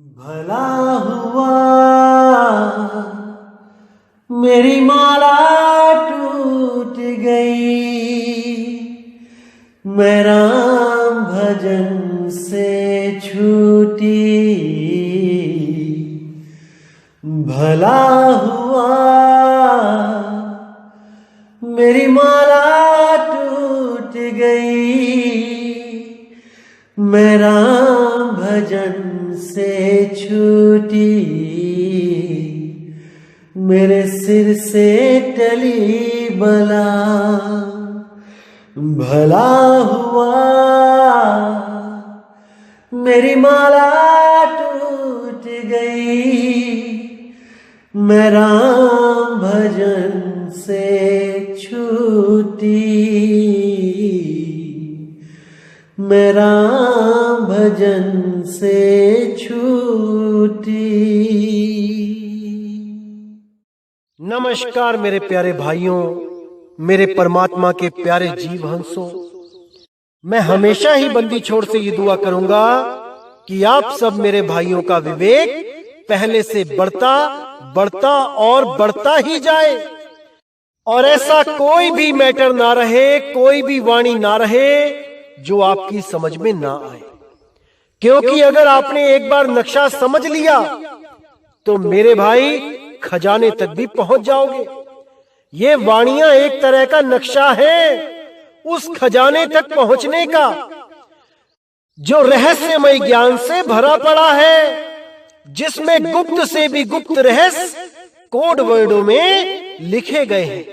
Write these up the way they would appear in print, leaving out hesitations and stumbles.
भला हुआ मेरी माला टूट गई, मैं राम भजन से छूटी। भला हुआ मेरी माला टूट गई, मैं राम भजन से छूटी। मेरे सिर से टली बला, भला हुआ मेरी माला टूट गई, मैं राम भजन से छूटी। मैं राम भजन से छूटी। नमस्कार मेरे प्यारे भाइयों, मेरे परमात्मा के प्यारे जीव हंसों। मैं हमेशा ही बंदी छोड़ से ये दुआ करूंगा कि आप सब मेरे भाइयों का विवेक पहले से बढ़ता बढ़ता और बढ़ता ही जाए, और ऐसा कोई भी मैटर ना रहे, कोई भी वाणी ना रहे जो आपकी समझ में ना आए। क्योंकि अगर आपने एक बार नक्शा समझ लिया तो मेरे भाई खजाने तक भी पहुंच जाओगे। ये वाणियां एक तरह का नक्शा है उस खजाने तक पहुंचने का जो रहस्यमय ज्ञान से भरा पड़ा है, जिसमें गुप्त से भी गुप्त रहस्य कोड वर्डों में लिखे गए हैं।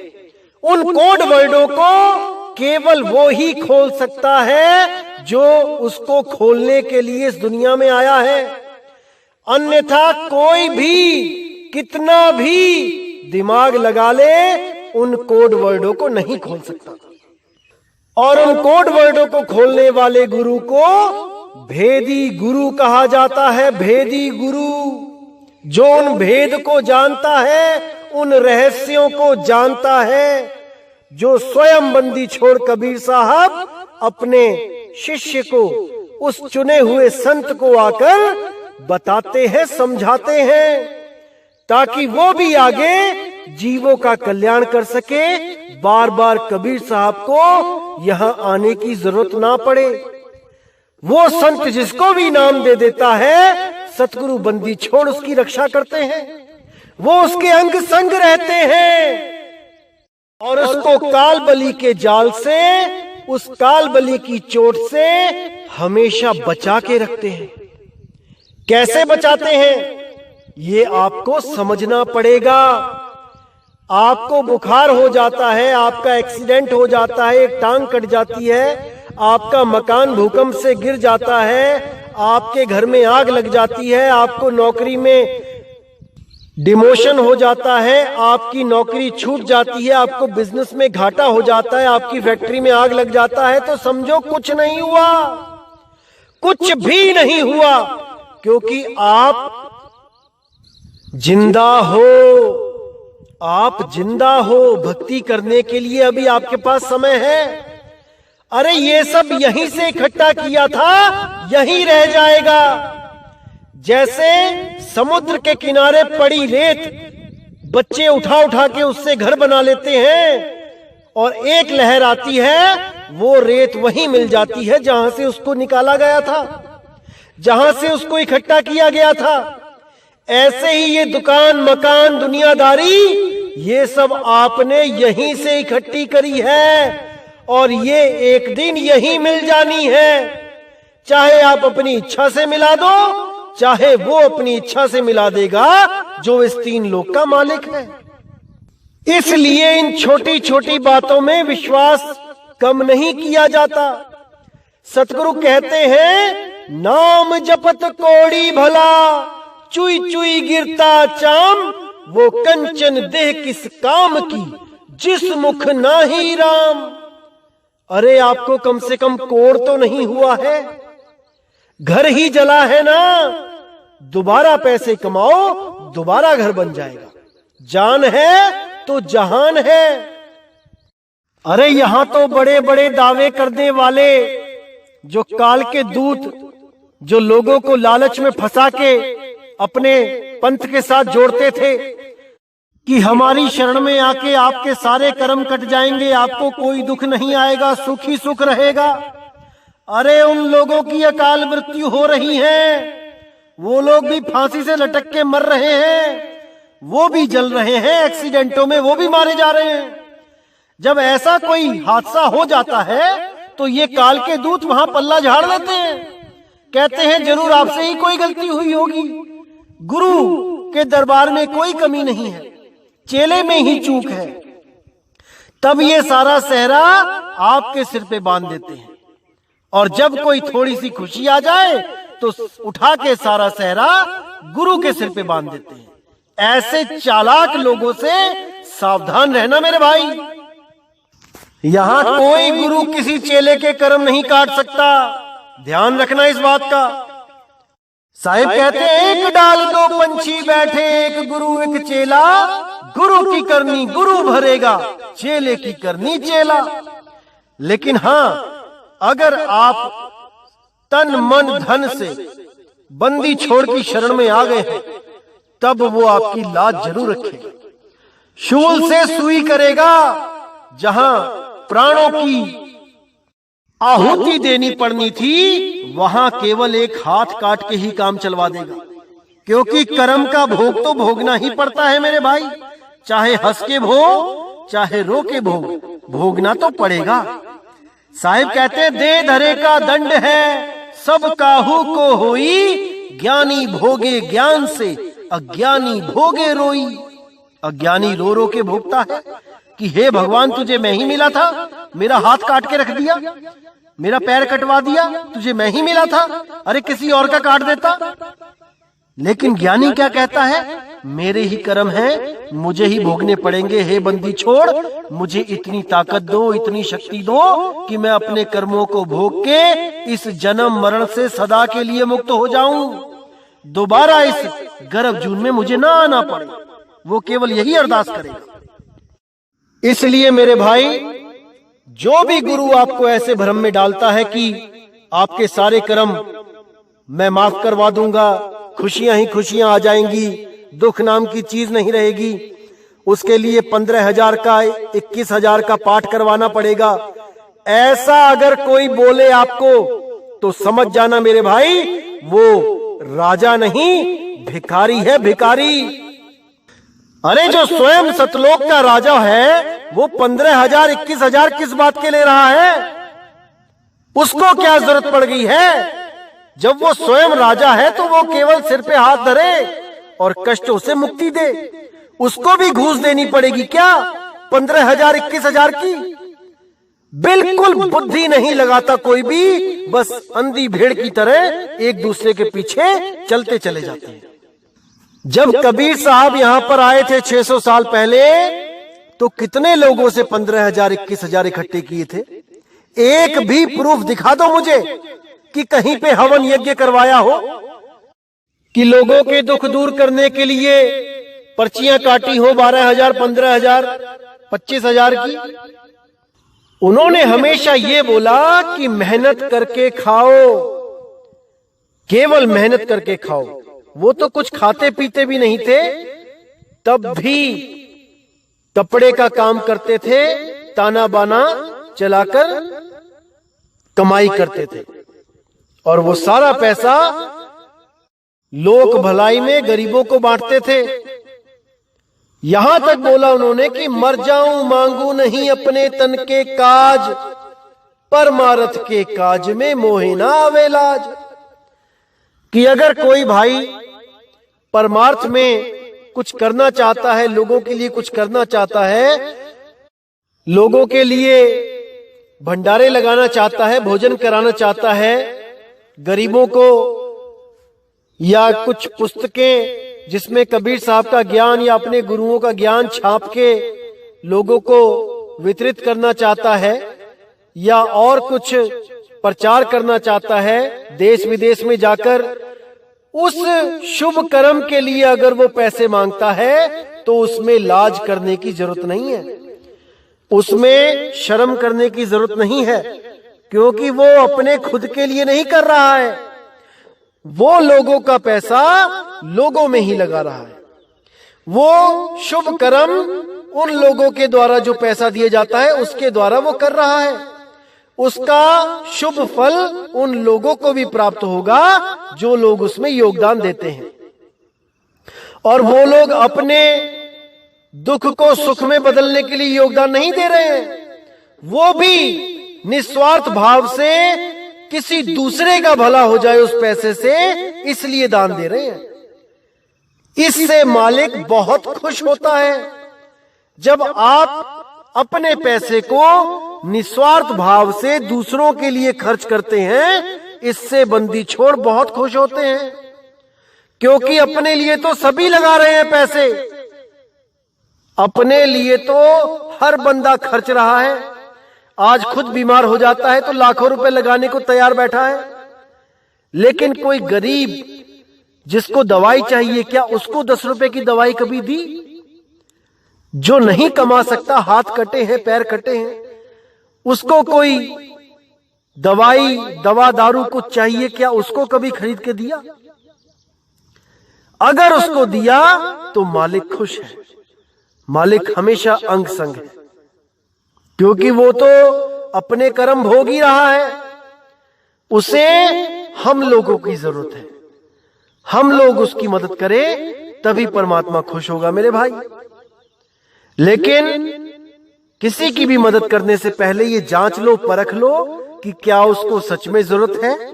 उन कोड वर्डों को केवल वो ही खोल सकता है जो उसको खोलने के लिए इस दुनिया में आया है। अन्यथा कोई भी कितना भी दिमाग लगा ले उन कोड वर्डों को नहीं खोल सकता। और उन कोड वर्डों को खोलने वाले गुरु को भेदी गुरु कहा जाता है। भेदी गुरु जो उन भेद को जानता है, उन रहस्यों को जानता है, जो स्वयं बंदी छोड़ कबीर साहब अपने शिष्य को, उस चुने हुए संत को आकर बताते हैं, समझाते हैं, ताकि वो भी आगे जीवों का कल्याण कर सके। बार बार कबीर साहब को यहां आने की जरूरत ना पड़े। वो संत जिसको भी नाम दे देता है, सतगुरु बंदी छोड़ उसकी रक्षा करते हैं। वो उसके अंग संग रहते हैं और उसको काल बलि के जाल से, उस काल बलि की चोट से हमेशा बचा के रखते हैं। कैसे बचाते हैं ये आपको समझना पड़ेगा। आपको बुखार हो जाता है, आपका एक्सीडेंट हो जाता है, एक टांग कट जाती है, आपका मकान भूकंप से गिर जाता है, आपके घर में आग लग जाती है, आपको नौकरी में डिमोशन हो जाता है, आपकी नौकरी छूट जाती है, आपको बिजनेस में घाटा हो जाता है, आपकी फैक्ट्री में आग लग जाता है, तो समझो कुछ नहीं हुआ, कुछ भी नहीं हुआ, क्योंकि आप जिंदा हो। आप जिंदा हो। भक्ति करने के लिए अभी आपके पास समय है। अरे ये सब यहीं से इकट्ठा किया था, यहीं रह जाएगा। जैसे समुद्र के किनारे पड़ी रेत बच्चे उठा उठा के उससे घर बना लेते हैं, और एक लहर आती है, वो रेत वहीं मिल जाती है जहां से उसको निकाला गया था, जहां से उसको इकट्ठा किया गया था। ऐसे ही ये दुकान, मकान, दुनियादारी, ये सब आपने यहीं से इकट्ठी करी है, और ये एक दिन यहीं मिल जानी है। चाहे आप अपनी इच्छा से मिला दो, चाहे वो अपनी इच्छा से मिला देगा, जो इस तीन लोक का मालिक है। इसलिए इन छोटी छोटी बातों में विश्वास कम नहीं किया जाता। सतगुरु कहते हैं, नाम जपत कोड़ी भला, चुई चुई गिरता चाम, वो कंचन देह किस काम की, जिस मुख नाही राम। अरे आपको कम से कम कोड़ तो नहीं हुआ है, घर ही जला है ना। दोबारा पैसे कमाओ, दोबारा घर बन जाएगा। जान है तो जहान है। अरे यहां तो बड़े बड़े दावे करने वाले जो काल के दूत जो लोगों को लालच में फंसा के अपने पंथ के साथ जोड़ते थे कि हमारी शरण में आके आपके सारे कर्म कट जाएंगे, आपको कोई दुख नहीं आएगा, सुख ही सुख रहेगा। अरे उन लोगों की अकाल मृत्यु हो रही है, वो लोग भी फांसी से लटक के मर रहे हैं, वो भी जल रहे हैं एक्सीडेंटों में, वो भी मारे जा रहे हैं। जब ऐसा कोई हादसा हो जाता है तो ये काल के दूत वहां पल्ला झाड़ लेते हैं, कहते हैं जरूर आपसे ही कोई गलती हुई होगी, गुरु के दरबार में कोई कमी नहीं है, चेले में ही चूक है। तब ये सारा सहरा आपके सिर पे बांध देते हैं, और जब कोई थोड़ी सी खुशी आ जाए तो उठा के सारा सहरा गुरु के सिर पे बांध देते हैं। ऐसे चालाक लोगों से सावधान रहना मेरे भाई। यहां कोई गुरु किसी चेले के कर्म नहीं काट सकता, ध्यान रखना इस बात का। साहिब कहते हैं एक डाल दो पंछी बैठे, एक गुरु एक चेला, गुरु की करनी गुरु भरेगा, चेले की करनी चेला। लेकिन हां, अगर आप तन मन धन से बंदी छोड़ की शरण में आ गए हैं, तब वो आपकी लाज जरूर रखेगा। शूल से सुई करेगा, जहां प्राणों की आहुति देनी पड़नी थी वहां केवल एक हाथ काट के ही काम चलवा देगा। क्योंकि कर्म का भोग तो भोगना ही पड़ता है मेरे भाई, चाहे हंस के भोग चाहे रो के भोग, भोगना तो पड़ेगा। साहिब कहते हैं दे धरे का दंड है, सब काहू को होई, ज्ञानी भोगे ज्ञान से, अज्ञानी भोगे रोई। अज्ञानी रो रो के भोगता है कि हे भगवान तुझे मैं ही मिला था, मेरा हाथ काट के रख दिया, मेरा पैर कटवा दिया, तुझे मैं ही मिला था, अरे किसी और का काट देता। लेकिन ज्ञानी क्या कहता है, मेरे ही कर्म हैं, मुझे ही भोगने पड़ेंगे। हे बंदी छोड़, मुझे इतनी ताकत दो, इतनी शक्ति दो कि मैं अपने कर्मों को भोग के इस जन्म मरण से सदा के लिए मुक्त हो जाऊं, दोबारा इस गर्भ जून में मुझे ना आना पड़े। वो केवल यही अरदास करेगा। इसलिए मेरे भाई, जो भी गुरु आपको ऐसे भ्रम में डालता है कि आपके सारे कर्म मैं माफ करवा दूंगा, खुशियां ही खुशियां आ जाएंगी, दुख नाम की चीज नहीं रहेगी, उसके लिए 15,000 का 21,000 का पाठ करवाना पड़ेगा, ऐसा अगर कोई बोले आपको तो समझ जाना मेरे भाई, वो राजा नहीं भिखारी है, भिखारी। अरे जो स्वयं सतलोक का राजा है वो 15,000 21,000 किस बात के ले रहा है? उसको क्या जरूरत पड़ गई है? जब वो स्वयं राजा है तो वो केवल सिर पे हाथ धरे और कष्टों से मुक्ति दे। उसको भी घूस देनी पड़ेगी क्या 15,000 21,000 की? बिल्कुल बुद्धि नहीं लगाता कोई भी, बस अंधी भेड़ की तरह एक दूसरे के पीछे चलते चले जाते हैं। जब कबीर साहब यहां पर आए थे 600 साल पहले, तो कितने लोगों से 15,000 21,000 इकट्ठे किए थे? एक भी प्रूफ दिखा दो मुझे कि कहीं पे हवन यज्ञ करवाया हो, कि लोगों के दुख दूर करने के लिए पर्चियां काटी हो 12,000 15,000 25,000 की। उन्होंने हमेशा ये बोला कि मेहनत करके खाओ, केवल मेहनत करके खाओ। वो तो कुछ खाते पीते भी नहीं थे, तब भी कपड़े का काम करते थे, ताना बाना चलाकर कमाई करते थे, और वो सारा पैसा लोक भलाई में गरीबों को बांटते थे। यहां तक बोला उन्होंने कि मर जाऊं मांगू नहीं अपने तन के काज, परमारथ के काज में मोहे ना आवे लाज। कि अगर कोई भाई परमार्थ में कुछ करना चाहता है, लोगों के लिए कुछ करना चाहता है, लोगों के लिए भंडारे लगाना चाहता है, भोजन कराना चाहता है गरीबों को, या कुछ पुस्तकें जिसमें कबीर साहब का ज्ञान या अपने गुरुओं का ज्ञान छाप के लोगों को वितरित करना चाहता है, या और कुछ प्रचार करना चाहता है देश विदेश में जाकर, उस शुभ कर्म के लिए अगर वो पैसे मांगता है तो उसमें लाज करने की जरूरत नहीं है, उसमें शर्म करने की जरूरत नहीं है, क्योंकि वो अपने खुद के लिए नहीं कर रहा है, वो लोगों का पैसा लोगों में ही लगा रहा है। वो शुभ कर्म उन लोगों के द्वारा जो पैसा दिया जाता है उसके द्वारा वो कर रहा है। उसका शुभ फल उन लोगों को भी प्राप्त होगा जो लोग उसमें योगदान देते हैं। और वो लोग अपने दुख को सुख में बदलने के लिए योगदान नहीं दे रहे हैं, वो भी निस्वार्थ भाव से किसी दूसरे का भला हो जाए उस पैसे से, इसलिए दान दे रहे हैं। इससे मालिक बहुत खुश होता है। जब आप अपने पैसे को निस्वार्थ भाव से दूसरों के लिए खर्च करते हैं, इससे बंदी छोड़ बहुत खुश होते हैं, क्योंकि अपने लिए तो सभी लगा रहे हैं पैसे। अपने लिए तो हर बंदा खर्च रहा है। आज खुद बीमार हो जाता है तो लाखों रुपए लगाने को तैयार बैठा है, लेकिन कोई गरीब जिसको दवाई चाहिए, क्या उसको 10 रुपए की दवाई कभी दी? जो नहीं कमा सकता, हाथ कटे हैं, पैर कटे हैं, उसको कोई दवाई दवा दारू कुछ चाहिए, क्या उसको कभी खरीद के दिया? अगर उसको दिया तो मालिक खुश है। मालिक हमेशा अंग संग है, क्योंकि वो तो अपने कर्म भोग ही रहा है। उसे हम लोगों की जरूरत है, हम लोग उसकी मदद करें, तभी परमात्मा खुश होगा मेरे भाई। लेकिन किसी की भी मदद करने से पहले ये जांच लो, परख लो कि क्या उसको सच में जरूरत है,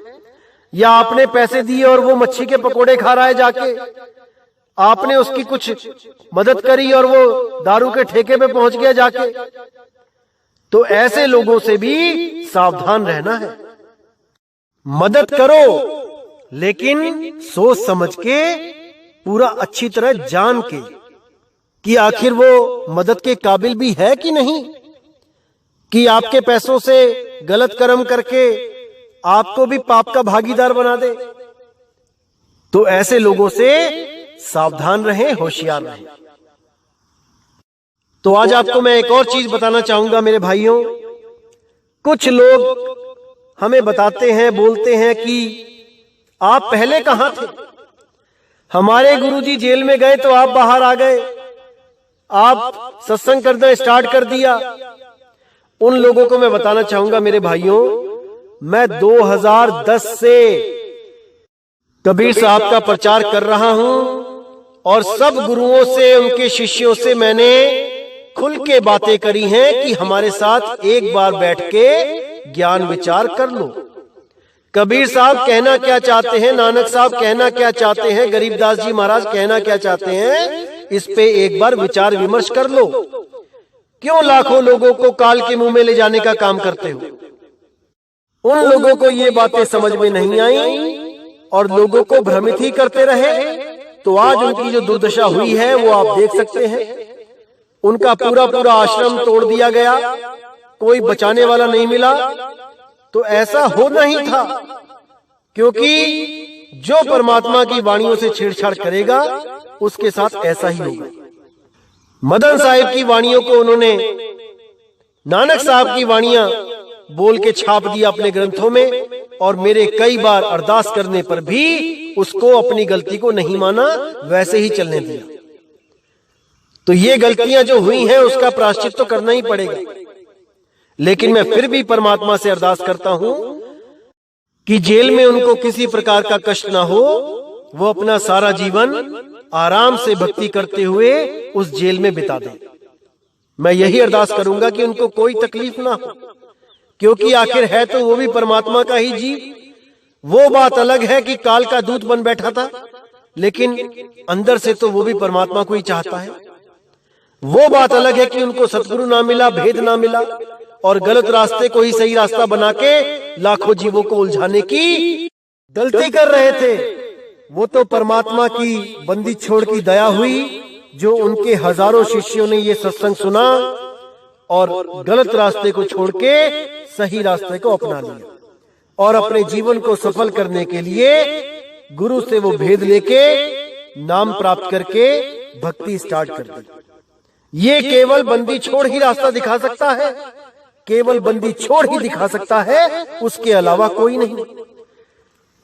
या आपने पैसे दिए और वो मच्छी के पकोड़े खा रहा है जाके। आपने उसकी कुछ मदद करी और वो दारू के ठेके पे पहुंच गया जाके। तो ऐसे लोगों से भी सावधान रहना है। मदद करो, लेकिन सोच समझ के, पूरा अच्छी तरह जान के कि आखिर वो मदद के काबिल भी है कि नहीं, कि आपके पैसों से गलत कर्म करके आपको भी पाप का भागीदार बना दे। तो ऐसे लोगों से सावधान रहें, होशियार रहें। तो आज आपको मैं एक और चीज बताना चाहूंगा मेरे भाइयों। कुछ लोग हमें बताते हैं, बोलते हैं कि आप पहले कहां थे? हमारे गुरुजी जेल में गए तो आप बाहर आ गए, आप सत्संग करना स्टार्ट कर दिया। उन लोगों को मैं बताना चाहूंगा मेरे भाइयों, मैं 2010 से कबीर साहब का प्रचार कर रहा हूं और सब गुरुओं से, उनके शिष्यों से मैंने खुल के बातें करी हैं कि हमारे साथ एक बार बैठ के ज्ञान विचार कर लो। कबीर साहब कहना क्या चाहते हैं, नानक साहब कहना क्या चाहते हैं, गरीबदास जी महाराज कहना क्या चाहते हैं, इस पे एक बार विचार विमर्श कर लो। क्यों लाखों लोगों को काल के मुंह में ले जाने का काम करते हो? उन लोगों को ये बातें समझ में नहीं आई और लोगों को भ्रमित ही करते रहे। तो आज उनकी जो दुर्दशा हुई है वो आप देख सकते हैं। उनका पूरा पूरा आश्रम तोड़ दिया गया, कोई बचाने वाला नहीं मिला। तो ऐसा होना ही था, क्योंकि जो परमात्मा की वाणियों से छेड़छाड़ करेगा उसके साथ ऐसा ही होगा। मदन साहिब की वाणियों को उन्होंने नानक साहब की वाणियां बोल के छाप दिया अपने ग्रंथों में, और मेरे कई बार अरदास करने पर भी उसको, अपनी गलती को नहीं माना, वैसे ही चलने दिया। तो ये गलतियां जो हुई हैं उसका प्रायश्चित तो करना ही पड़ेगा। लेकिन मैं फिर भी परमात्मा से अरदास करता हूं कि जेल में उनको किसी प्रकार का कष्ट ना हो, वो अपना सारा जीवन आराम से भक्ति करते हुए उस जेल में बिता दें। मैं यही अरदास करूंगा कि उनको कोई तकलीफ ना हो, क्योंकि आखिर है तो वो भी परमात्मा का ही जीव। वो बात अलग है कि काल का दूत बन बैठा था, लेकिन अंदर से तो वो भी परमात्मा को ही चाहता है। वो बात अलग है कि उनको सतगुरु ना मिला, भेद ना मिला, और गलत रास्ते को ही सही रास्ता बना के लाखों जीवों को उलझाने की गलती कर रहे थे। वो तो परमात्मा की बंदी छोड़ की दया हुई, जो उनके हजारों शिष्यों ने ये सत्संग सुना और गलत रास्ते को छोड़ के सही रास्ते को अपना लिया, और अपने जीवन को सफल करने के लिए गुरु से वो भेद लेके नाम प्राप्त करके भक्ति स्टार्ट कर दी। ये केवल बंदी छोड़ ही रास्ता दिखा सकता है, केवल बंदी छोड़ ही दिखा सकता है, उसके अलावा कोई नहीं।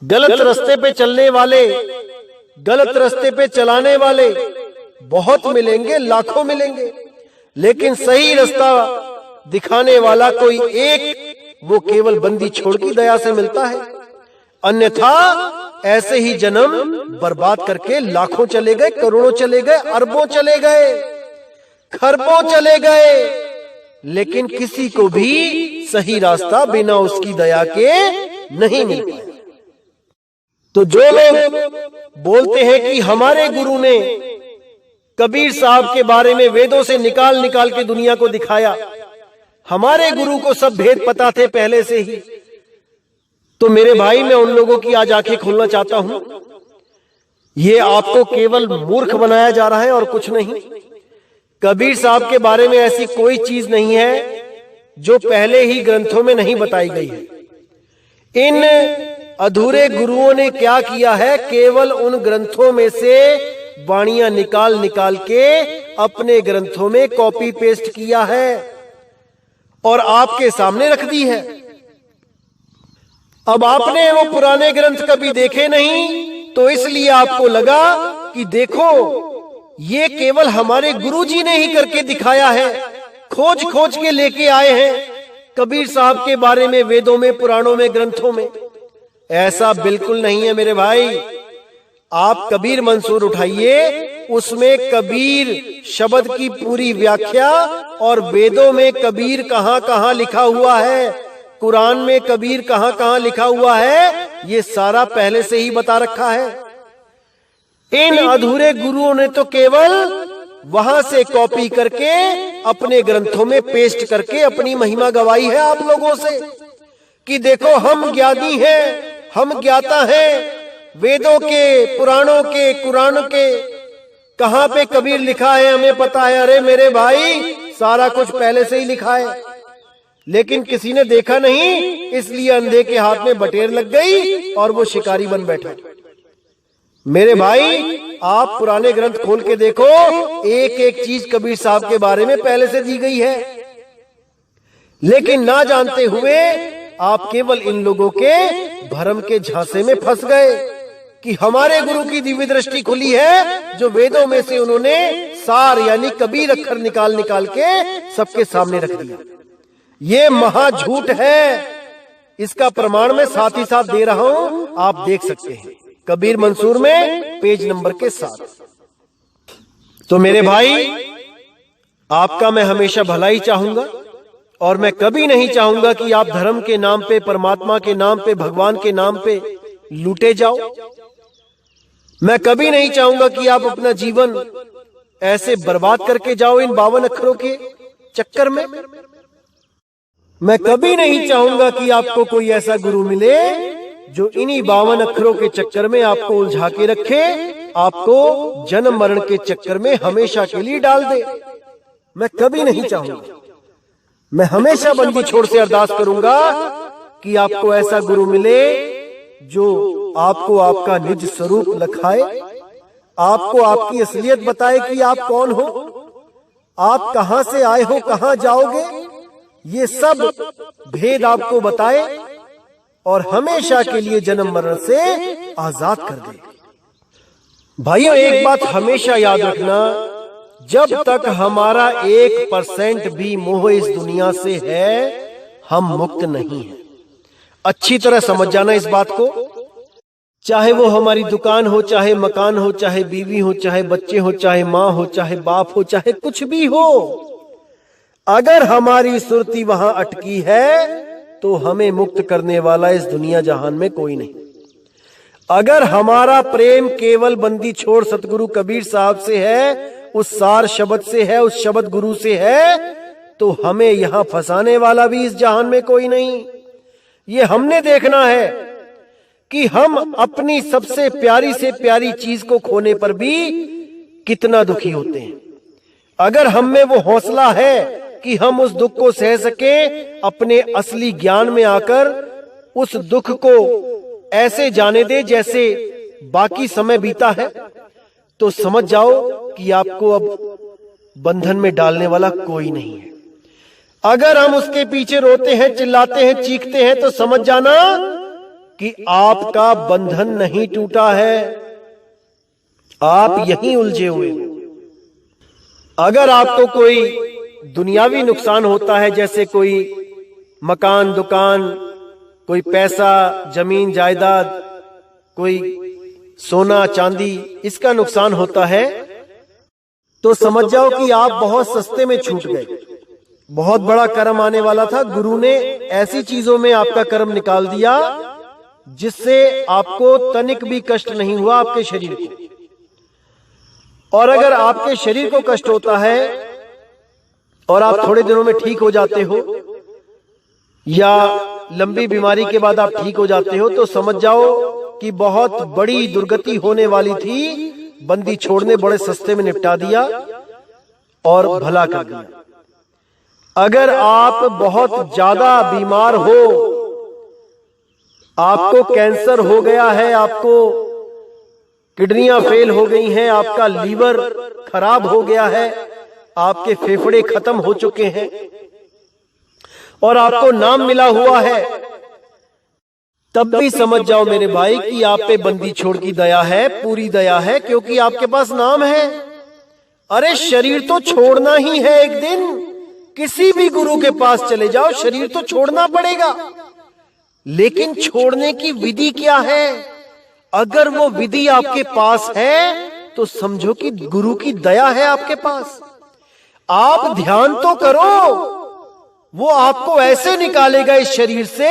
गलत रास्ते पे चलने वाले, गलत रास्ते पे चलाने वाले बहुत मिलेंगे, लाखों मिलेंगे, लेकिन सही रास्ता दिखाने वाला कोई एक, वो केवल बंदी छोड़ की दया से मिलता है। अन्यथा ऐसे ही जन्म बर्बाद करके लाखों चले गए, करोड़ों चले गए, अरबों चले गए, खरबों चले गए, लेकिन किसी को भी सही रास्ता बिना उसकी दया के नहीं मिल पाया। तो जो लोग बोलते हैं कि हमारे गुरु ने कबीर साहब के बारे में वेदों से निकाल निकाल के दुनिया को दिखाया, हमारे गुरु को सब भेद पता थे पहले से ही, तो मेरे भाई मैं उन लोगों की आज आंखें खोलना चाहता हूं। ये आपको केवल मूर्ख बनाया जा रहा है और कुछ नहीं। कबीर साहब के बारे में ऐसी कोई चीज नहीं है जो पहले ही ग्रंथों में नहीं बताई गई है। इन अधूरे गुरुओं ने क्या किया है, केवल उन ग्रंथों में से वाणियां निकाल निकाल के अपने ग्रंथों में कॉपी पेस्ट किया है और आपके सामने रख दी है। अब आपने वो पुराने ग्रंथ कभी देखे नहीं, तो इसलिए आपको लगा कि देखो ये केवल हमारे गुरुजी ने ही करके दिखाया है, खोज खोज के लेके आए हैं कबीर साहब के बारे में वेदों में, पुराणों में, ग्रंथों में। ऐसा बिल्कुल नहीं है मेरे भाई। आप कबीर मंसूर उठाइए, उसमें कबीर शब्द की पूरी व्याख्या और वेदों में कबीर कहां कहां लिखा हुआ है, कुरान में कबीर कहां कहां लिखा हुआ है, ये सारा पहले से ही बता रखा है। इन अधूरे गुरुओं ने तो केवल वहां से कॉपी करके अपने ग्रंथों में पेस्ट करके अपनी महिमा गवाई है आप लोगों से कि देखो हम ज्ञानी हैं, हम ज्ञाता हैं, वेदों के, पुराणों के, कुरान के कहां पे कबीर लिखा है हमें पता है। अरे मेरे भाई, सारा कुछ पहले से ही लिखा है, लेकिन किसी ने देखा नहीं, इसलिए अंधे के हाथ में बटेर लग गई और वो शिकारी बन बैठा। मेरे भाई, आप पुराने ग्रंथ खोल के देखो, एक एक चीज कबीर साहब के बारे में पहले से दी गई है, लेकिन ना जानते हुए आप केवल इन लोगों के भ्रम के झांसे में फंस गए कि हमारे गुरु की दिव्य दृष्टि खुली है, जो वेदों में से उन्होंने सार यानी कबीर अक्षर निकाल निकाल के सबके सामने रख दिया। ये महा झूठ है, इसका प्रमाण मैं साथ ही साथ दे रहा हूं, आप देख सकते हैं कबीर मंसूर में पेज नंबर के 7। तो मेरे भाई, आपका मैं हमेशा भला ही चाहूंगा और मैं कभी नहीं चाहूंगा कि आप धर्म के नाम पे, परमात्मा के नाम पे, भगवान के नाम पे लूटे जाओ। मैं कभी नहीं चाहूंगा कि आप अपना जीवन ऐसे बर्बाद करके जाओ इन 52 अक्षरों के चक्कर में। मैं कभी नहीं चाहूंगा कि आपको कोई ऐसा गुरु मिले जो इन्हीं 52 अक्षरों के चक्कर में आपको उलझा के रखे, आपको जन्म मरण के चक्कर में हमेशा के लिए डाल दे। मैं कभी नहीं चाहूंगा। मैं हमेशा बंदी छोड़ से अरदास करूंगा कि आपको ऐसा गुरु मिले जो आपको आपका निज स्वरूप लखाए, आपको आपकी असलियत बताए कि आप कौन हो, आप कहां से आए हो, कहां जाओगे, ये सब भेद आपको बताए और हमेशा के लिए जन्म मरण से आजाद कर दे। भाइयों, एक बात हमेशा याद रखना, जब तक हमारा 1% भी मोह इस दुनिया से है, हम मुक्त नहीं हैं। अच्छी तरह समझ जाना इस बात को। चाहे वो हमारी दुकान हो, चाहे मकान हो, चाहे बीवी हो, चाहे बच्चे हो, चाहे माँ हो, चाहे बाप हो, चाहे कुछ भी हो, अगर हमारी सुरती वहां अटकी है तो हमें मुक्त करने वाला इस दुनिया जहान में कोई नहीं। अगर हमारा प्रेम केवल बंदी छोड़ सतगुरु कबीर साहब से है, उस सार शब्द से है, उस शब्द गुरु से है, तो हमें यहां फंसाने वाला भी इस जहान में कोई नहीं। ये हमने देखना है कि हम अपनी सबसे प्यारी से प्यारी चीज को खोने पर भी कितना दुखी होते हैं। अगर हम में वो हौसला है कि हम उस दुख को सह सके, अपने असली ज्ञान में आकर उस दुख को ऐसे जाने दे जैसे बाकी समय बीता है, तो समझ जाओ कि आपको अब बंधन में डालने वाला कोई नहीं है। अगर हम उसके पीछे रोते हैं, चिल्लाते हैं, चीखते हैं, तो समझ जाना कि आपका बंधन नहीं टूटा है, आप यहीं उलझे हुए हो। अगर आपको कोई दुनियावी नुकसान होता है, जैसे कोई मकान दुकान, कोई पैसा जमीन जायदाद, कोई सोना चांदी, इसका नुकसान होता है, तो समझ जाओ कि आप बहुत सस्ते में छूट गए। बहुत बड़ा कर्म आने वाला था, गुरु ने ऐसी चीजों में आपका कर्म निकाल दिया जिससे आपको तनिक भी कष्ट नहीं हुआ आपके शरीर को। और अगर आपके शरीर को कष्ट होता है और आप थोड़े दिनों में ठीक हो जाते हो, या लंबी बीमारी के बाद आप ठीक हो जाते हो, तो समझ जाओ कि बहुत बड़ी दुर्गति होने वाली थी। बंदी छोड़ ने बड़े सस्ते में निपटा दिया और भला कर दिया। अगर आप बहुत ज्यादा बीमार हो, आपको कैंसर हो गया है, आपको किडनियां फेल हो गई हैं, आपका लीवर खराब हो गया है, आपके फेफड़े खत्म हो चुके हैं और आपको नाम मिला हुआ है, तब भी समझ जाओ मेरे भाई कि आप पे बंदी छोड़ की दया है, पूरी दया है, क्योंकि आपके पास नाम है। अरे शरीर तो छोड़ना ही है एक दिन, किसी भी गुरु के पास चले जाओ, शरीर तो छोड़ना पड़ेगा। लेकिन छोड़ने की विधि क्या है? अगर वो विधि आपके पास है तो समझो कि गुरु की दया है आपके पास। आप ध्यान तो करो, वो आपको ऐसे निकालेगा इस शरीर से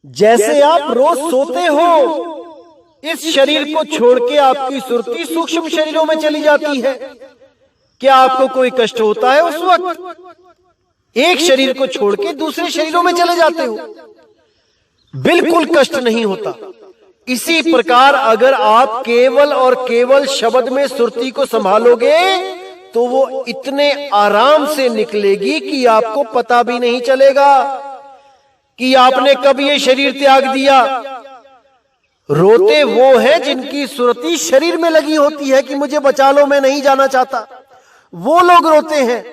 जैसे आप रोज सोते हो। इस शरीर को छोड़ के आपकी सुरती सूक्ष्म शरीरों में चली जाती है। क्या आपको कोई कष्ट होता है उस वक्त? एक शरीर को छोड़ के दूसरे शरीरों में चले जाते हो, बिल्कुल कष्ट नहीं होता। इसी प्रकार अगर आप केवल और केवल शब्द में सुरती को संभालोगे तो वो इतने आराम से निकलेगी कि आपको पता भी नहीं चलेगा कि आपने कब ये शरीर त्याग दिया। रोते वो हैं जिनकी सुरती शरीर में लगी होती है कि मुझे बचा लो, मैं नहीं जाना चाहता। वो लोग रोते हैं।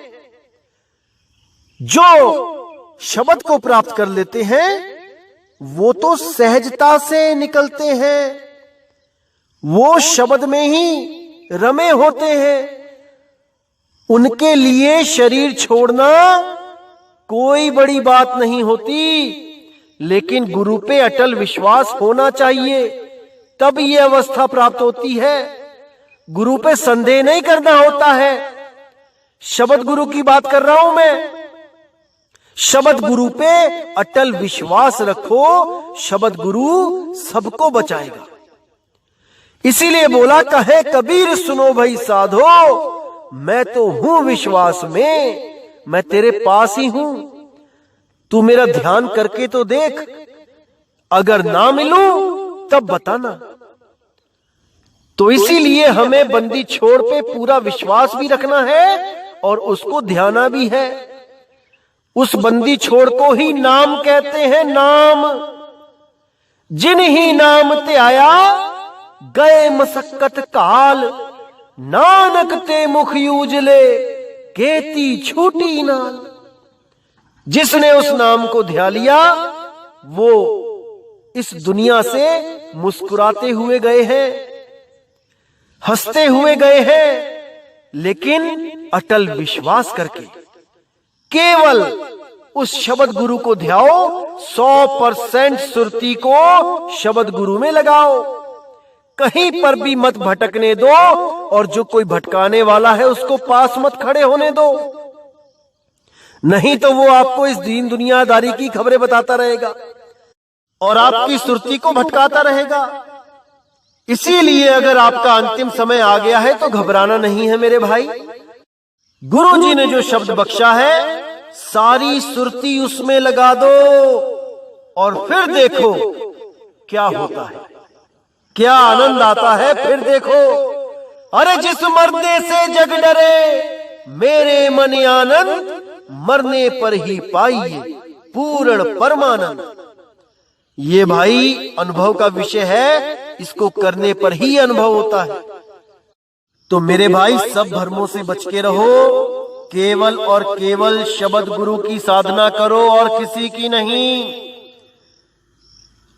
जो शब्द को प्राप्त कर लेते हैं वो तो सहजता से निकलते हैं, वो शब्द में ही रमे होते हैं। उनके लिए शरीर छोड़ना कोई बड़ी बात नहीं होती, लेकिन गुरु पे अटल विश्वास होना चाहिए, तब ये अवस्था प्राप्त होती है। गुरु पे संदेह नहीं करना होता है। शब्द गुरु की बात कर रहा हूं मैं। शब्द गुरु पे अटल विश्वास रखो, शब्द गुरु सबको बचाएगा। इसीलिए बोला, कहे कबीर सुनो भाई साधो, मैं तो हूं विश्वास में, मैं तेरे पास ही हूं, तू मेरा ध्यान करके तो देख, अगर ना मिलूं तब बताना। तो इसीलिए हमें बंदी छोड़ पे पूरा विश्वास भी रखना है और उसको ध्याना भी है। उस बंदी छोड़ को ही नाम कहते हैं। नाम जिन ही नाम ते आया, गए मसक्कत काल, नानक ते मुख यूजले, केती छूटी नाल। जिसने उस नाम को ध्या लिया वो इस दुनिया से मुस्कुराते हुए गए हैं, हंसते हुए गए हैं, लेकिन अटल विश्वास करके। केवल उस शब्द गुरु को ध्याओ, 100% सुरती को शब्द गुरु में लगाओ, कहीं पर भी मत भटकने दो, और जो कोई भटकाने वाला है उसको पास मत खड़े होने दो, नहीं तो वो आपको इस दीन दुनियादारी की खबरें बताता रहेगा और आपकी सुरती को भटकाता रहेगा। इसीलिए अगर आपका अंतिम समय आ गया है तो घबराना नहीं है मेरे भाई। गुरु जी ने जो शब्द बख्शा है, सारी सुरती उसमें लगा दो और फिर देखो क्या होता है, क्या आनंद आता है। फिर देखो, अरे जिस मरने से जग डरे, मेरे मन आनंद, मरने पर ही पाइए पूर्ण परमानंद। ये भाई अनुभव का विषय है, इसको करने पर ही अनुभव होता है। तो मेरे भाई सब भ्रमों से बच के रहो, केवल और केवल शब्द गुरु की साधना करो और किसी की नहीं।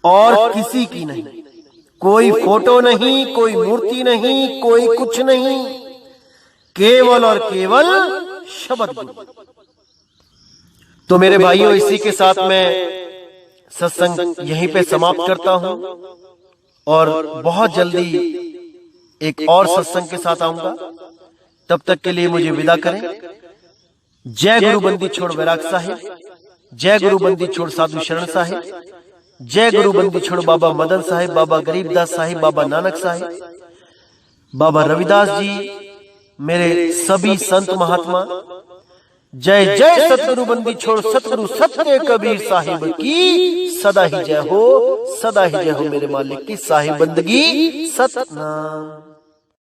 और किसी की नहीं। कोई फोटो नहीं, कोई मूर्ति नहीं, कोई कुछ नहीं, केवल और केवल शब्द गुरु। तो मेरे भाइयों, इसी के साथ मैं सत्संग यहीं पे समाप्त करता हूं और बहुत जल्दी एक और सत्संग के साथ आऊंगा। तब तक के लिए मुझे विदा करें। जय गुरु बंदी छोड़ वैराग साहिब, जय गुरु बंदी छोड़ साधु शरण साहिब, जय गुरु बंदी छोड़ बाबा मदन साहिब, बाबा गरीबदास साहिब, बाबा नानक साहिब, बाबा रविदास जी, मेरे सभी संत महात्मा। जय जय सतगुरु बंदी छोड़ सतगुरु सत्य कबीर साहिब की सदा ही जय हो, सदा ही जय हो। मेरे मालिक की साहिब बंदगी सतनाम।